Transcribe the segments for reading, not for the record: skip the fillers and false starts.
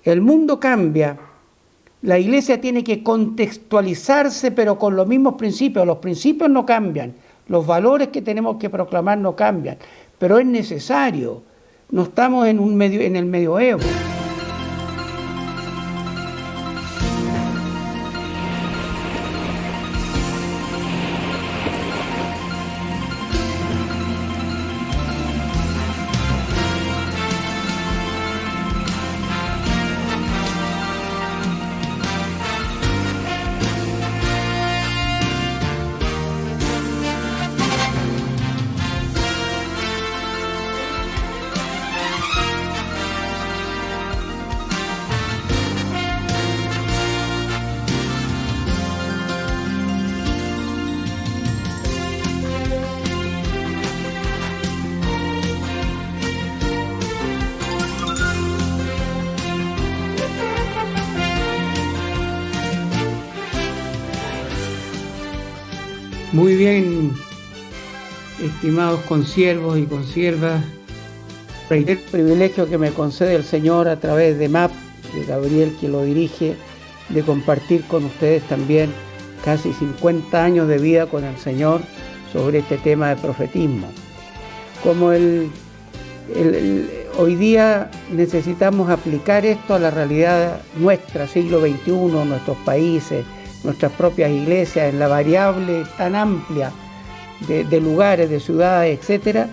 El mundo cambia, la iglesia tiene que contextualizarse, pero con los mismos principios. Los principios no cambian, los valores que tenemos que proclamar no cambian, pero es necesario. No estamos en el medioevo. Muy bien, estimados consiervos y consiervas, el privilegio que me concede el Señor a través de MAP, de Gabriel que lo dirige, de compartir con ustedes también casi 50 años de vida con el Señor sobre este tema de profetismo. Como hoy día necesitamos aplicar esto a la realidad nuestra, siglo XXI, nuestros países, nuestras propias iglesias, en la variable tan amplia de lugares, de ciudades, etc.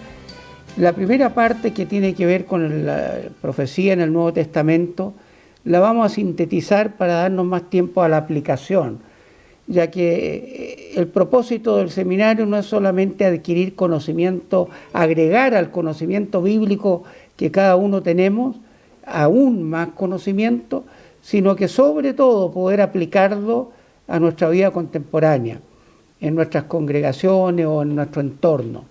La primera parte, que tiene que ver con la profecía en el Nuevo Testamento, la vamos a sintetizar para darnos más tiempo a la aplicación, ya que el propósito del seminario no es solamente adquirir conocimiento, agregar al conocimiento bíblico que cada uno tenemos, aún más conocimiento, sino que sobre todo poder aplicarlo a nuestra vida contemporánea, en nuestras congregaciones o en nuestro entorno,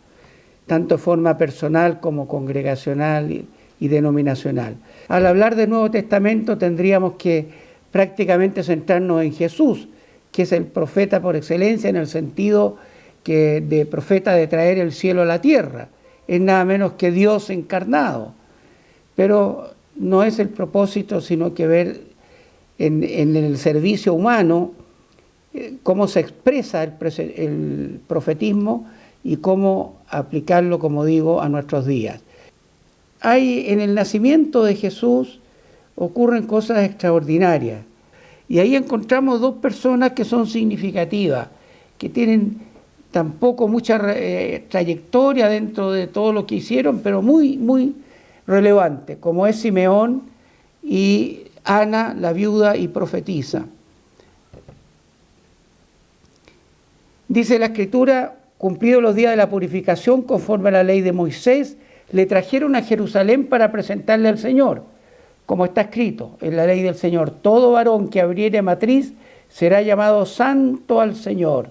tanto de forma personal como congregacional y denominacional. Al hablar del Nuevo Testamento tendríamos que prácticamente centrarnos en Jesús, que es el profeta por excelencia, en el sentido que de profeta de traer el cielo a la tierra. Es nada menos que Dios encarnado. Pero no es el propósito, sino que ver en el servicio humano cómo se expresa el profetismo y cómo aplicarlo, como digo, a nuestros días. En el nacimiento de Jesús ocurren cosas extraordinarias. Y ahí encontramos dos personas que son significativas, que tienen tampoco mucha trayectoria dentro de todo lo que hicieron, pero muy, muy relevante, como es Simeón y Ana, la viuda y profetisa. Dice la Escritura: cumplidos los días de la purificación conforme a la ley de Moisés, le trajeron a Jerusalén para presentarle al Señor, como está escrito en la ley del Señor: todo varón que abriere matriz será llamado santo al Señor.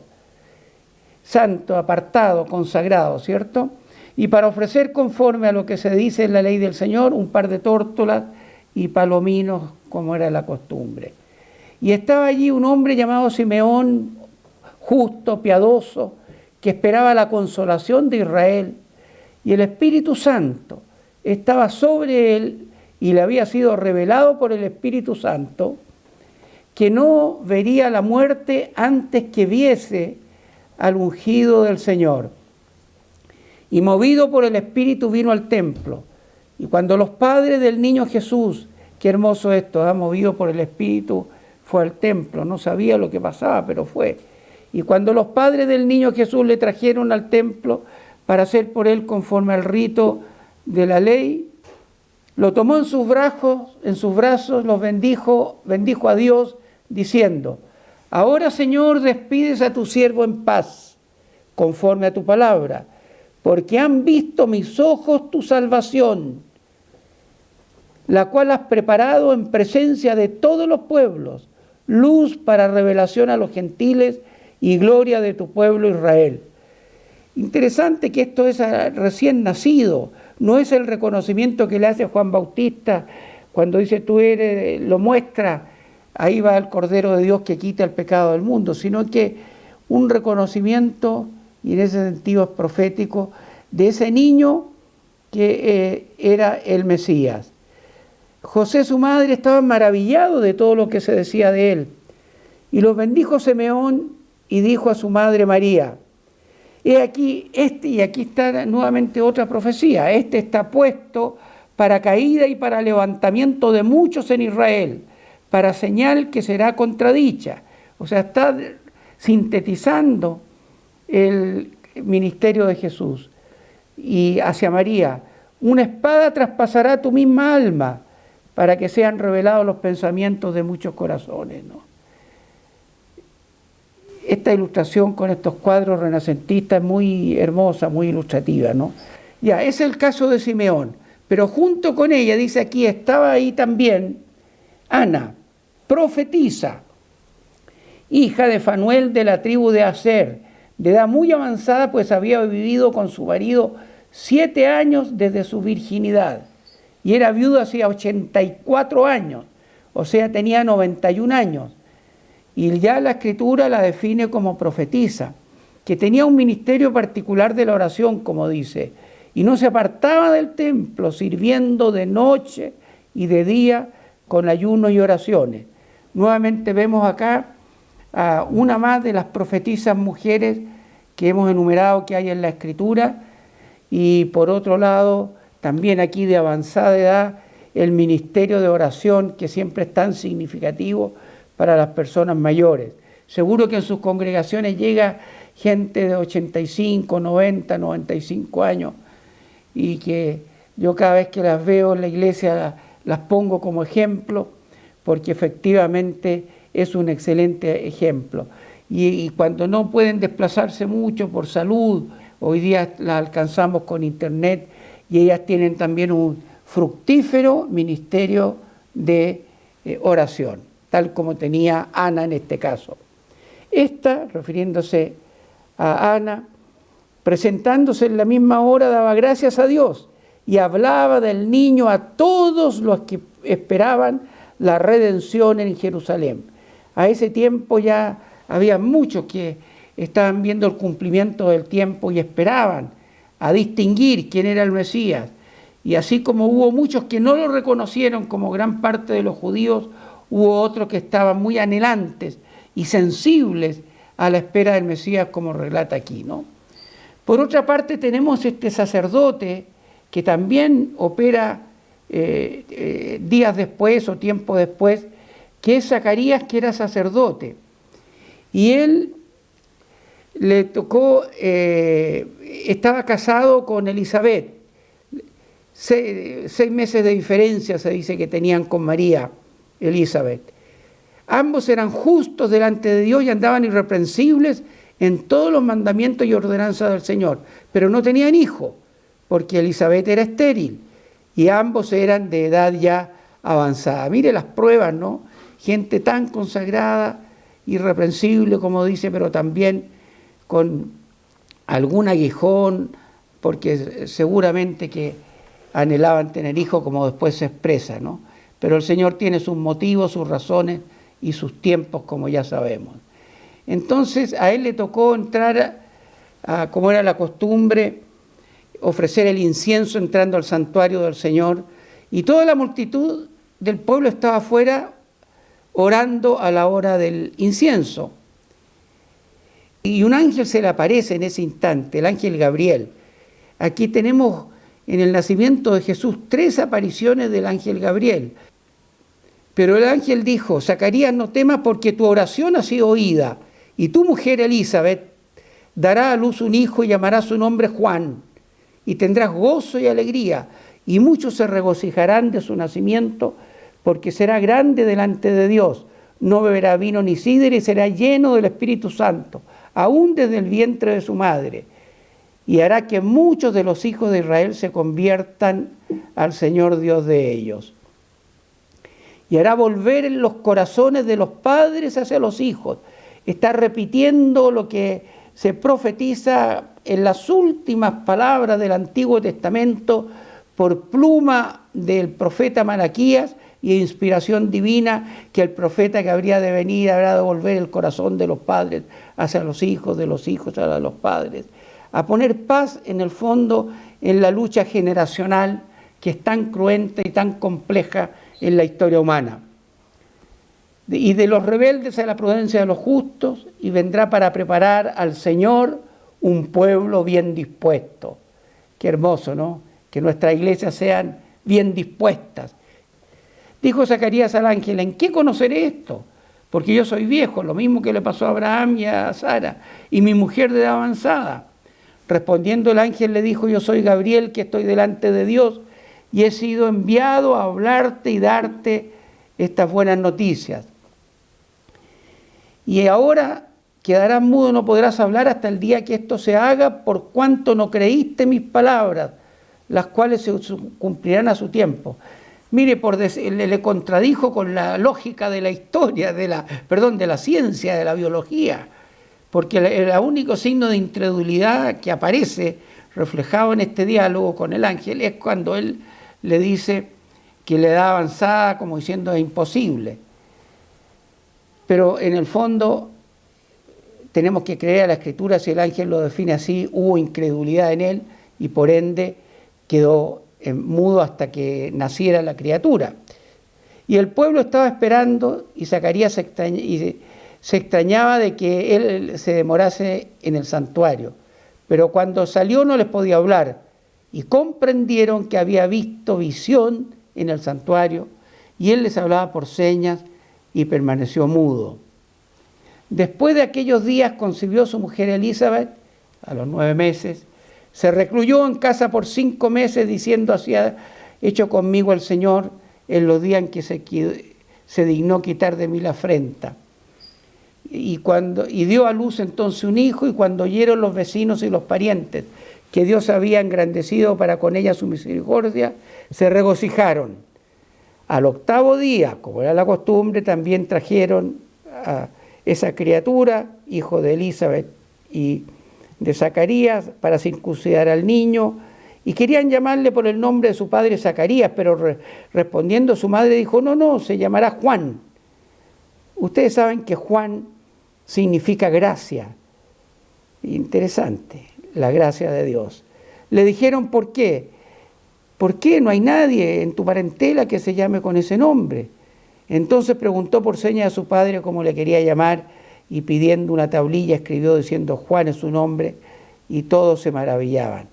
Santo, apartado, consagrado, ¿cierto? Y para ofrecer conforme a lo que se dice en la ley del Señor, un par de tórtolas y palominos, como era la costumbre. Y estaba allí un hombre llamado Simeón, justo, piadoso, que esperaba la consolación de Israel, y el Espíritu Santo estaba sobre él, y le había sido revelado por el Espíritu Santo que no vería la muerte antes que viese al ungido del Señor. Y movido por el Espíritu vino al templo. Y cuando los padres del niño Jesús, qué hermoso esto, movido por el Espíritu, fue al templo. No sabía lo que pasaba, pero fue. Y cuando los padres del niño Jesús le trajeron al templo para hacer por él conforme al rito de la ley, lo tomó en sus brazos, los bendijo a Dios, diciendo: ahora, Señor, despides a tu siervo en paz, conforme a tu palabra, porque han visto mis ojos tu salvación, la cual has preparado en presencia de todos los pueblos, luz para revelación a los gentiles y gloria de tu pueblo Israel. Interesante que esto es recién nacido, no es el reconocimiento que le hace Juan Bautista cuando dice tú eres, lo muestra, ahí va el Cordero de Dios que quita el pecado del mundo, sino que un reconocimiento, y en ese sentido es profético, de ese niño que era el Mesías. José, su madre, estaba maravillado de todo lo que se decía de él. Y los bendijo Simeón y dijo a su madre María: he aquí, y aquí está nuevamente otra profecía, está puesto para caída y para levantamiento de muchos en Israel, para señal que será contradicha. O sea, está sintetizando el ministerio de Jesús. Y hacia María: una espada traspasará tu misma alma, para que sean revelados los pensamientos de muchos corazones, ¿no? Esta ilustración con estos cuadros renacentistas es muy hermosa, muy ilustrativa, ¿no? Ya, es el caso de Simeón, pero junto con ella, dice aquí, estaba ahí también Ana, profetisa, hija de Fanuel de la tribu de Aser, de edad muy avanzada, pues había vivido con su marido 7 años desde su virginidad, y era viuda hacía 84 años, o sea, tenía 91 años. Y ya la Escritura la define como profetisa, que tenía un ministerio particular de la oración, como dice, y no se apartaba del templo, sirviendo de noche y de día con ayunos y oraciones. Nuevamente vemos acá a una más de las profetisas mujeres que hemos enumerado que hay en la Escritura, y por otro lado, también aquí de avanzada edad, el ministerio de oración, que siempre es tan significativo para las personas mayores. Seguro que en sus congregaciones llega gente de 85, 90, 95 años, y que yo cada vez que las veo en la iglesia las pongo como ejemplo, porque efectivamente es un excelente ejemplo. Y cuando no pueden desplazarse mucho por salud, hoy día las alcanzamos con internet, y ellas tienen también un fructífero ministerio de oración, tal como tenía Ana en este caso. Esta, refiriéndose a Ana, presentándose en la misma hora, daba gracias a Dios y hablaba del niño a todos los que esperaban la redención en Jerusalén. A ese tiempo ya había muchos que estaban viendo el cumplimiento del tiempo y esperaban a distinguir quién era el Mesías. Y así como hubo muchos que no lo reconocieron como gran parte de los judíos, hubo otros que estaban muy anhelantes y sensibles a la espera del Mesías, como relata aquí, ¿no? Por otra parte, tenemos este sacerdote que también opera días después o tiempo después, que es Zacarías, que era sacerdote. Y él le tocó, estaba casado con Elizabeth, 6 meses de diferencia se dice que tenían con María Elizabeth. Ambos eran justos delante de Dios y andaban irreprensibles en todos los mandamientos y ordenanzas del Señor, pero no tenían hijo, porque Elizabeth era estéril y ambos eran de edad ya avanzada. Mire las pruebas, ¿no? Gente tan consagrada, irreprensible, como dice, pero también con algún aguijón, porque seguramente que anhelaban tener hijos, como después se expresa, ¿no? Pero el Señor tiene sus motivos, sus razones y sus tiempos, como ya sabemos. Entonces a él le tocó entrar, como era la costumbre, ofrecer el incienso entrando al santuario del Señor, y toda la multitud del pueblo estaba afuera orando a la hora del incienso. Y un ángel se le aparece en ese instante, el ángel Gabriel. Aquí tenemos en el nacimiento de Jesús 3 apariciones del ángel Gabriel. Pero el ángel dijo: Zacarías, no temas, porque tu oración ha sido oída, y tu mujer Elizabeth dará a luz un hijo y llamará su nombre Juan, y tendrás gozo y alegría, y muchos se regocijarán de su nacimiento, porque será grande delante de Dios. No beberá vino ni sidra, y será lleno del Espíritu Santo, aún desde el vientre de su madre, y hará que muchos de los hijos de Israel se conviertan al Señor Dios de ellos. Y hará volver en los corazones de los padres hacia los hijos. Está repitiendo lo que se profetiza en las últimas palabras del Antiguo Testamento por pluma del profeta Malaquías y inspiración divina, que el profeta que habría de venir habrá de volver el corazón de los padres hacia los hijos, de los hijos hacia los padres, a poner paz en el fondo en la lucha generacional que es tan cruenta y tan compleja en la historia humana. Y de los rebeldes a la prudencia de los justos, y vendrá para preparar al Señor un pueblo bien dispuesto. Qué hermoso, ¿no? Que nuestras iglesias sean bien dispuestas. Dijo Zacarías al ángel: ¿en qué conoceré esto? Porque yo soy viejo, lo mismo que le pasó a Abraham y a Sara, y mi mujer de edad avanzada. Respondiendo el ángel le dijo: yo soy Gabriel, que estoy delante de Dios, y he sido enviado a hablarte y darte estas buenas noticias. Y ahora quedarás mudo, no podrás hablar hasta el día que esto se haga, por cuanto no creíste mis palabras, las cuales se cumplirán a su tiempo. Mire, le contradijo con la lógica de la historia, de la ciencia, de la biología, porque el único signo de incredulidad que aparece reflejado en este diálogo con el ángel es cuando él le dice que le da avanzada, como diciendo es imposible. Pero en el fondo tenemos que creer a la Escritura. Si el ángel lo define así, hubo incredulidad en él y por ende quedó mudo hasta que naciera la criatura. Y el pueblo estaba esperando, y Zacarías se extrañaba de que él se demorase en el santuario. Pero cuando salió no les podía hablar, y comprendieron que había visto visión en el santuario, y él les hablaba por señas, y permaneció mudo. Después de aquellos días concibió su mujer Elizabeth, a los 9 meses, se recluyó en casa por 5 meses, diciendo: así ha hecho conmigo el Señor en los días en que se dignó quitar de mí la afrenta. Y dio a luz entonces un hijo, y cuando oyeron los vecinos y los parientes que Dios había engrandecido para con ella su misericordia, se regocijaron. Al 8º día, como era la costumbre, también trajeron a esa criatura, hijo de Elizabeth y de Zacarías, para circuncidar al niño, y querían llamarle por el nombre de su padre Zacarías, pero respondiendo su madre dijo: no, se llamará Juan. Ustedes saben que Juan significa gracia. Interesante, la gracia de Dios. Le dijeron: ¿por qué? ¿Por qué no hay nadie en tu parentela que se llame con ese nombre? Entonces preguntó por señas a su padre cómo le quería llamar, y pidiendo una tablilla escribió diciendo: Juan es su nombre, y todos se maravillaban.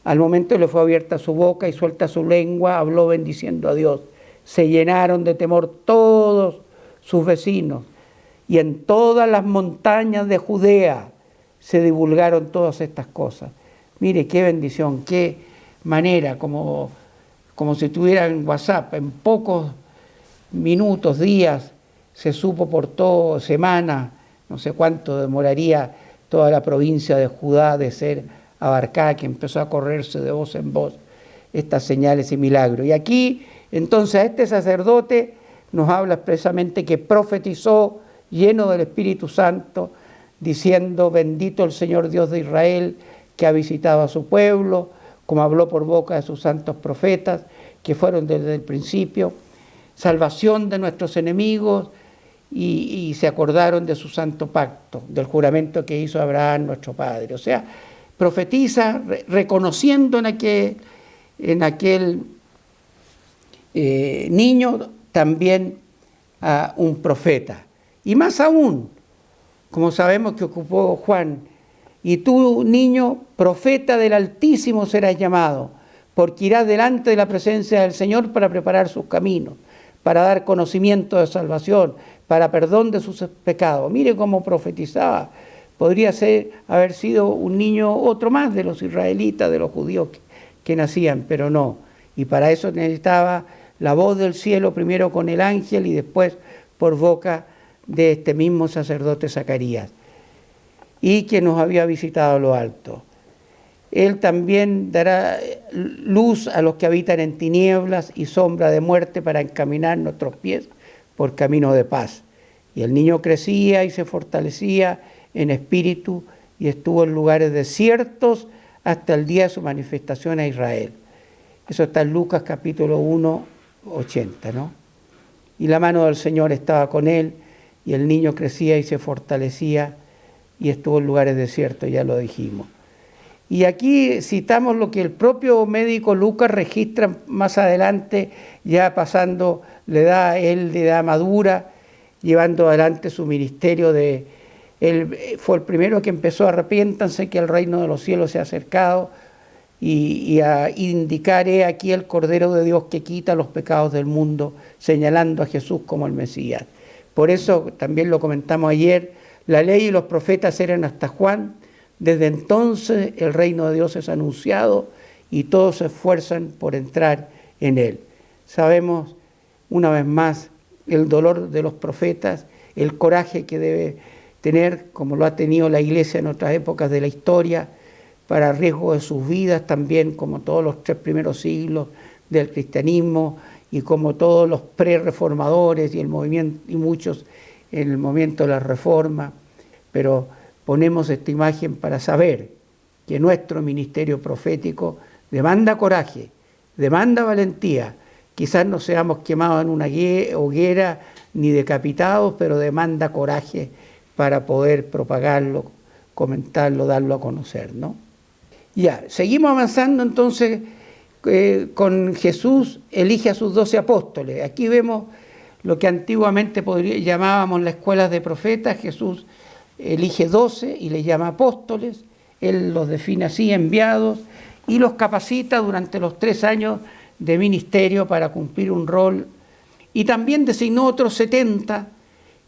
Al momento le fue abierta su boca y suelta su lengua, habló bendiciendo a Dios. Se llenaron de temor todos sus vecinos, y en todas las montañas de Judea se divulgaron todas estas cosas. Mire qué bendición, qué manera, como si tuvieran WhatsApp, en pocos minutos, días, se supo por todo, semanas, no sé cuánto demoraría toda la provincia de Judá de ser abarcada, que empezó a correrse de voz en voz estas señales y milagros. Y aquí, entonces, este sacerdote nos habla expresamente que profetizó lleno del Espíritu Santo, diciendo: bendito el Señor Dios de Israel, que ha visitado a su pueblo, como habló por boca de sus santos profetas, que fueron desde el principio, salvación de nuestros enemigos, y se acordaron de su santo pacto, del juramento que hizo Abraham, nuestro padre. O sea, profetiza reconociendo en aquel niño también a un profeta. Y más aún, como sabemos que ocupó Juan: y tú, niño, profeta del Altísimo serás llamado, porque irás delante de la presencia del Señor para preparar sus caminos, para dar conocimiento de salvación, para perdón de sus pecados. Mire cómo profetizaba. Podría haber sido un niño, otro más de los israelitas, de los judíos que nacían, pero no. Y para eso necesitaba la voz del cielo, primero con el ángel y después por boca de este mismo sacerdote Zacarías, y que nos había visitado a lo alto. Él también dará luz a los que habitan en tinieblas y sombra de muerte, para encaminar nuestros pies por camino de paz. Y el niño crecía y se fortalecía en espíritu, y estuvo en lugares desiertos hasta el día de su manifestación a Israel. Eso está en Lucas capítulo 1, 80, ¿no? Y la mano del Señor estaba con él, y el niño crecía y se fortalecía, y estuvo en lugares desiertos, ya lo dijimos. Y aquí citamos lo que el propio médico Lucas registra más adelante, ya pasando la edad, él de edad madura, llevando adelante su ministerio de... Él fue el primero que empezó: arrepiéntanse que el reino de los cielos se ha acercado, y a indicar: he aquí el Cordero de Dios que quita los pecados del mundo, señalando a Jesús como el Mesías. Por eso, también lo comentamos ayer, la ley y los profetas eran hasta Juan. Desde entonces el reino de Dios es anunciado y todos se esfuerzan por entrar en él. Sabemos una vez más el dolor de los profetas, el coraje que debe tener, como lo ha tenido la Iglesia en otras épocas de la historia, para riesgo de sus vidas también, como todos los 3 primeros siglos del cristianismo y como todos los pre-reformadores y el movimiento, y muchos en el movimiento de la Reforma. Pero ponemos esta imagen para saber que nuestro ministerio profético demanda coraje, demanda valentía. Quizás no seamos quemados en una hoguera ni decapitados, pero demanda coraje para poder propagarlo, comentarlo, darlo a conocer, ¿no? Ya, seguimos avanzando entonces con Jesús elige a sus 12 apóstoles. Aquí vemos lo que antiguamente llamábamos las escuelas de profetas. Jesús elige 12 y les llama apóstoles. Él los define así: enviados, y los capacita durante los 3 años de ministerio para cumplir un rol. Y también designó otros 70,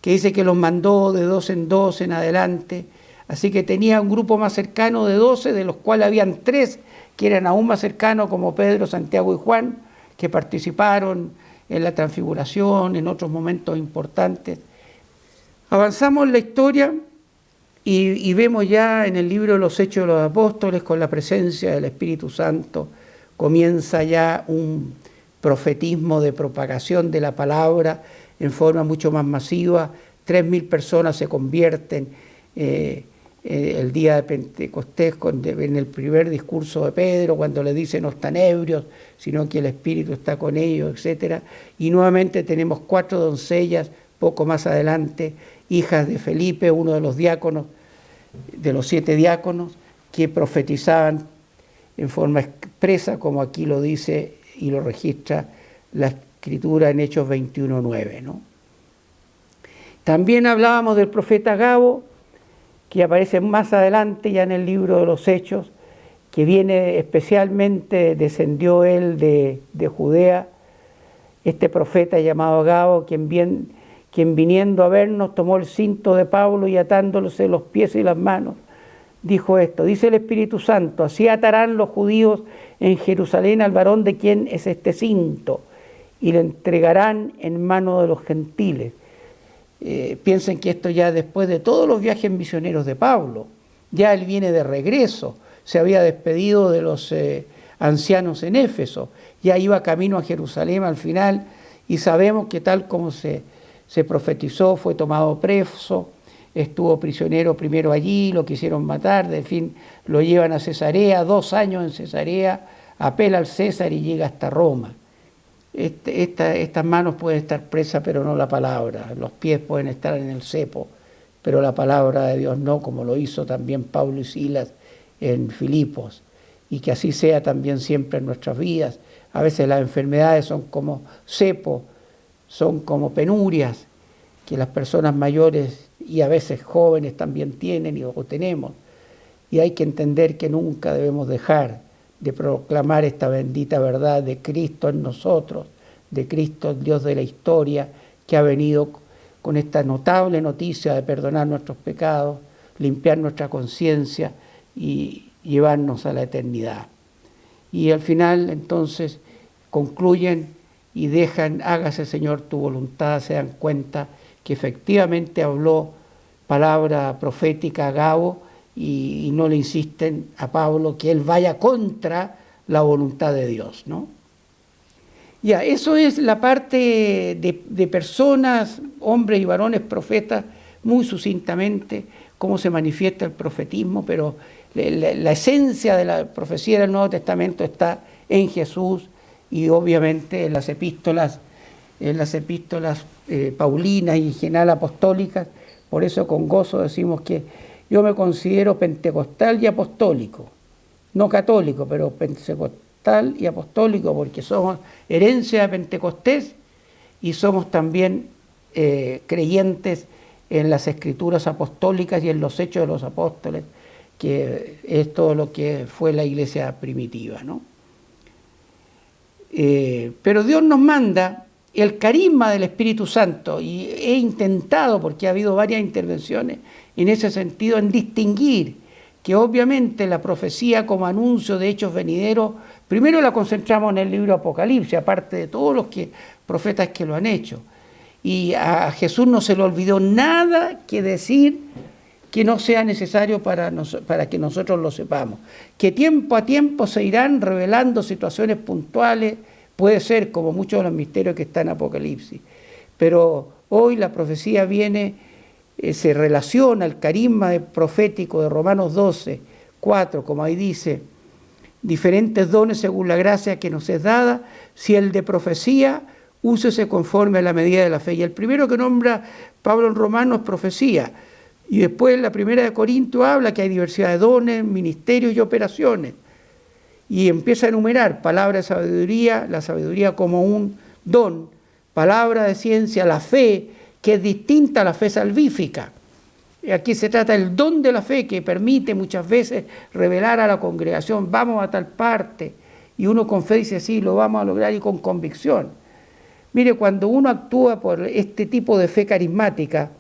que dice que los mandó de 2 en 2 en adelante. Así que tenía un grupo más cercano de 12, de los cuales habían 3 que eran aún más cercanos, como Pedro, Santiago y Juan, que participaron en la transfiguración, en otros momentos importantes. Avanzamos en la historia y vemos ya en el libro de los Hechos de los Apóstoles, con la presencia del Espíritu Santo, comienza ya un profetismo de propagación de la palabra en forma mucho más masiva. 3.000 personas se convierten el día de Pentecostés, en el primer discurso de Pedro, cuando le dice: no están ebrios, sino que el Espíritu está con ellos, etc. Y nuevamente tenemos 4 doncellas, poco más adelante, hijas de Felipe, uno de los diáconos, de los 7 diáconos, que profetizaban en forma expresa, como aquí lo dice y lo registra la Escritura en Hechos 21:9, ¿no? También hablábamos del profeta Agabo, que aparece más adelante ya en el libro de los Hechos, que viene especialmente, descendió él de Judea, este profeta llamado Agabo, quien viniendo a vernos tomó el cinto de Pablo y atándose los pies y las manos, dijo esto: dice el Espíritu Santo, así atarán los judíos en Jerusalén al varón de quien es este cinto, y le entregarán en mano de los gentiles. Piensen que esto ya después de todos los viajes misioneros de Pablo, ya él viene de regreso, se había despedido de los ancianos en Éfeso, ya iba camino a Jerusalén al final, y sabemos que tal como se profetizó, fue tomado preso, estuvo prisionero primero allí, lo quisieron matar, de fin lo llevan a Cesarea, 2 años en Cesarea, apela al César y llega hasta Roma. Estas manos pueden estar presas, pero no la palabra. Los pies pueden estar en el cepo, pero la palabra de Dios no, como lo hizo también Pablo y Silas en Filipos. Y que así sea también siempre en nuestras vidas. A veces las enfermedades son como cepo, son como penurias, que las personas mayores y a veces jóvenes también tienen o tenemos. Y hay que entender que nunca debemos dejar de proclamar esta bendita verdad de Cristo en nosotros, de Cristo, el Dios de la historia, que ha venido con esta notable noticia de perdonar nuestros pecados, limpiar nuestra conciencia y llevarnos a la eternidad. Y al final, entonces, concluyen y dejan: hágase, Señor, tu voluntad. Se dan cuenta que efectivamente habló palabra profética a Agabo, y no le insisten a Pablo que él vaya contra la voluntad de Dios, ¿no? Ya, eso es la parte de personas, hombres y varones profetas, muy sucintamente, cómo se manifiesta el profetismo, pero la esencia de la profecía del Nuevo Testamento está en Jesús y obviamente en las epístolas paulinas y en general apostólicas. Por eso con gozo decimos que yo me considero pentecostal y apostólico. no católico, pero pentecostal y apostólico, porque somos herencia de Pentecostés y somos también creyentes en las escrituras apostólicas y en los hechos de los apóstoles, que es todo lo que fue la iglesia primitiva, ¿no? Pero Dios nos manda el carisma del Espíritu Santo, y he intentado, porque ha habido varias intervenciones en ese sentido, en distinguir que obviamente la profecía como anuncio de hechos venideros, primero la concentramos en el libro Apocalipsis, aparte de todos los profetas que lo han hecho. Y a Jesús no se le olvidó nada que decir que no sea necesario para que nosotros lo sepamos. Que tiempo a tiempo se irán revelando situaciones puntuales, puede ser como muchos de los misterios que están en Apocalipsis. Pero hoy la profecía viene, se relaciona al carisma profético de Romanos 12, 4, como ahí dice, diferentes dones según la gracia que nos es dada, si el de profecía, úsese conforme a la medida de la fe. Y el primero que nombra Pablo en Romanos es profecía. Y después la primera de Corintios habla que hay diversidad de dones, ministerios y operaciones. Y empieza a enumerar palabra de sabiduría, la sabiduría como un don, palabra de ciencia, la fe, que es distinta a la fe salvífica. Aquí se trata del don de la fe que permite muchas veces revelar a la congregación, vamos a tal parte, y uno con fe dice, sí, lo vamos a lograr, y con convicción. Mire, cuando uno actúa por este tipo de fe carismática,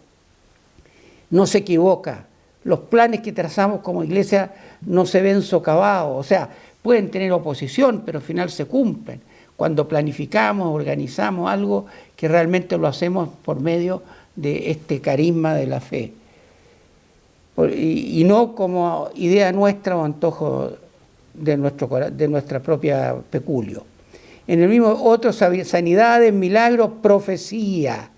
no se equivoca. Los planes que trazamos como iglesia no se ven socavados, o sea, pueden tener oposición, pero al final se cumplen. Cuando planificamos, organizamos algo que realmente lo hacemos por medio de este carisma de la fe. Y no como idea nuestra o antojo de nuestra propia peculio. En el mismo otro, sanidades, milagros, profecía.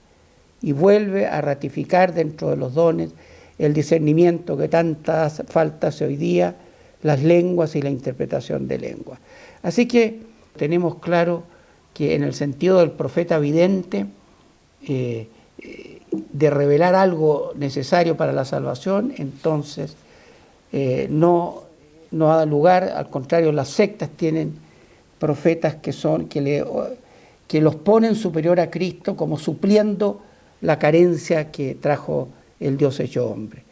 Y vuelve a ratificar dentro de los dones el discernimiento que tantas falta hace hoy día, las lenguas y la interpretación de lenguas. Así que tenemos claro que en el sentido del profeta vidente, de revelar algo necesario para la salvación, entonces no da lugar, al contrario, las sectas tienen profetas que los ponen superior a Cristo, como supliendo la carencia que trajo el Dios hecho hombre.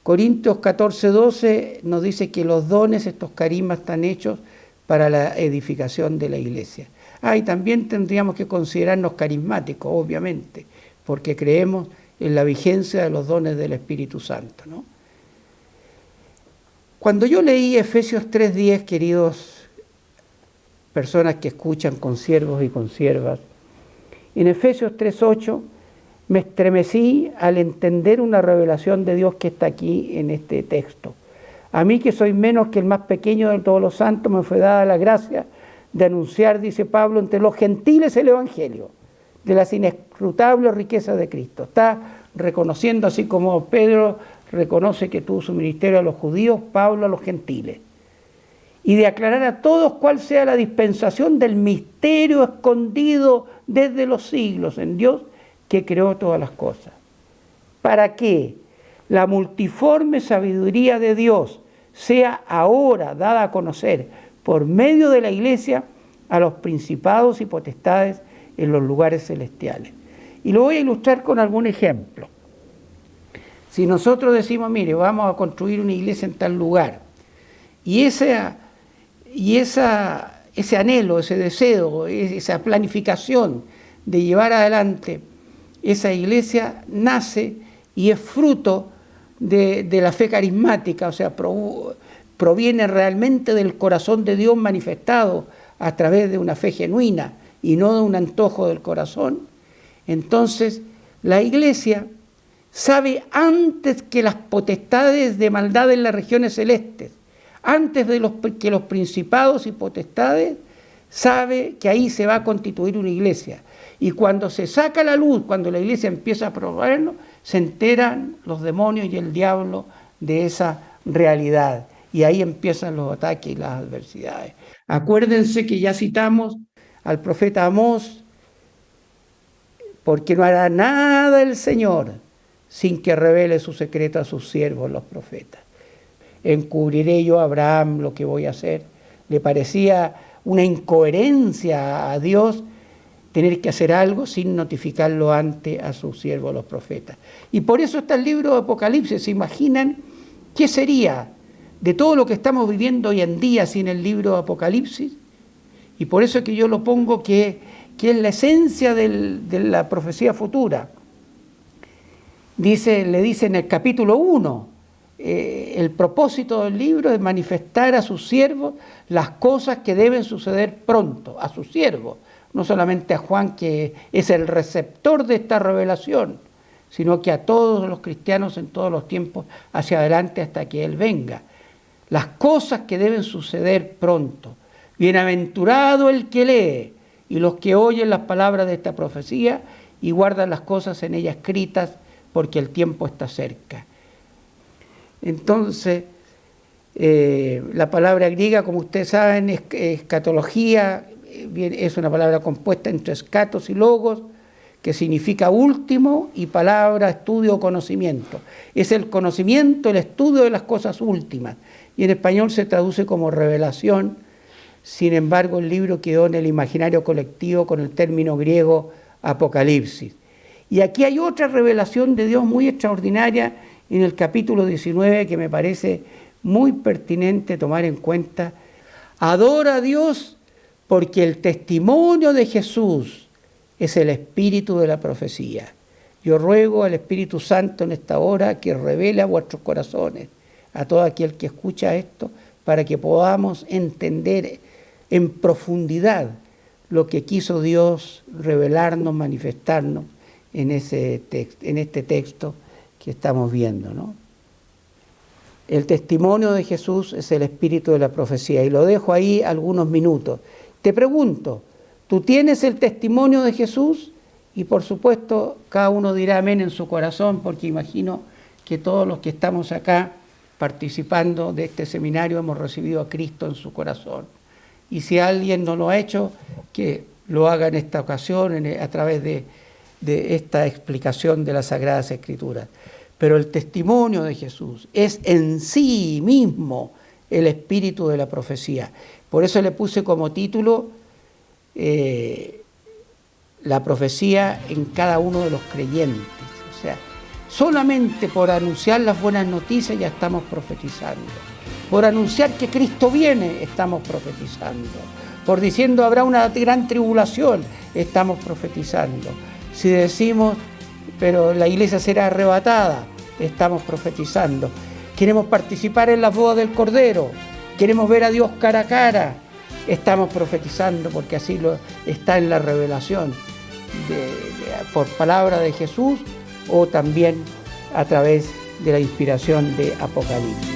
Corintios 14, 12 nos dice que los dones, estos carismas, están hechos para la edificación de la iglesia. Y también tendríamos que considerarnos carismáticos, obviamente, porque creemos en la vigencia de los dones del Espíritu Santo, ¿no? Cuando yo leí Efesios 3:10, queridos personas que escuchan, consiervos y consiervas, en Efesios 3:8 me estremecí al entender una revelación de Dios que está aquí en este texto. A mí, que soy menos que el más pequeño de todos los santos, me fue dada la gracia de anunciar, dice Pablo, entre los gentiles el Evangelio de las inescrutables riquezas de Cristo. Está reconociendo, así como Pedro reconoce que tuvo su ministerio a los judíos, Pablo a los gentiles. Y de aclarar a todos cuál sea la dispensación del misterio escondido desde los siglos en Dios, que creó todas las cosas. Para que la multiforme sabiduría de Dios sea ahora dada a conocer por medio de la iglesia a los principados y potestades en los lugares celestiales. Y lo voy a ilustrar con algún ejemplo. Si nosotros decimos, mire, vamos a construir una iglesia en tal lugar, y ese anhelo, ese deseo, esa planificación de llevar adelante esa iglesia nace y es fruto de la fe carismática, o sea, proviene realmente del corazón de Dios manifestado a través de una fe genuina y no de un antojo del corazón. Entonces, la iglesia sabe antes que las potestades de maldad en las regiones celestes, antes de que los principados y potestades, sabe que ahí se va a constituir una iglesia. Y cuando se saca a la luz, cuando la iglesia empieza a probarlo, se enteran los demonios y el diablo de esa realidad. Y ahí empiezan los ataques y las adversidades. Acuérdense que ya citamos al profeta Amós, porque no hará nada el Señor sin que revele su secreto a sus siervos, los profetas. encubriré yo a Abraham lo que voy a hacer. Le parecía una incoherencia a Dios tener que hacer algo sin notificarlo antes a sus siervos los profetas. Y por eso está el libro de Apocalipsis. ¿Se imaginan qué sería de todo lo que estamos viviendo hoy en día sin el libro de Apocalipsis? Y por eso es que yo lo pongo que es la esencia de la profecía futura. Le dice en el capítulo 1, el propósito del libro es manifestar a sus siervos las cosas que deben suceder pronto, a sus siervos, no solamente a Juan, que es el receptor de esta revelación, sino que a todos los cristianos en todos los tiempos hacia adelante hasta que Él venga. Las cosas que deben suceder pronto. Bienaventurado el que lee y los que oyen las palabras de esta profecía y guardan las cosas en ella escritas, porque el tiempo está cerca. Entonces, la palabra griega, como ustedes saben, es escatología, es una palabra compuesta entre escatos y logos, que significa último, y palabra, estudio o conocimiento. Es el conocimiento, el estudio de las cosas últimas. Y en español se traduce como revelación. Sin embargo, el libro quedó en el imaginario colectivo con el término griego Apocalipsis. Y aquí hay otra revelación de Dios muy extraordinaria en el capítulo 19 que me parece muy pertinente tomar en cuenta. Adora a Dios porque el testimonio de Jesús es el espíritu de la profecía. Yo ruego al Espíritu Santo en esta hora que revele a vuestros corazones, a todo aquel que escucha esto, para que podamos entender en profundidad lo que quiso Dios revelarnos, manifestarnos en este texto que estamos viendo, ¿no? El testimonio de Jesús es el espíritu de la profecía, y lo dejo ahí algunos minutos. Te pregunto, ¿tú tienes el testimonio de Jesús? Y por supuesto, cada uno dirá amén en su corazón, porque imagino que todos los que estamos acá participando de este seminario hemos recibido a Cristo en su corazón. Y si alguien no lo ha hecho, que lo haga en esta ocasión, a través de esta explicación de las Sagradas Escrituras. Pero el testimonio de Jesús es en sí mismo el espíritu de la profecía. Por eso le puse como título la profecía en cada uno de los creyentes. O sea, solamente por anunciar las buenas noticias ya estamos profetizando. Por anunciar que Cristo viene, estamos profetizando. Por diciendo habrá una gran tribulación, estamos profetizando. Si decimos, pero la iglesia será arrebatada, estamos profetizando. Queremos participar en las bodas del Cordero, queremos ver a Dios cara a cara, estamos profetizando, porque así está en la revelación por palabra de Jesús, o también a través de la inspiración de Apocalipsis.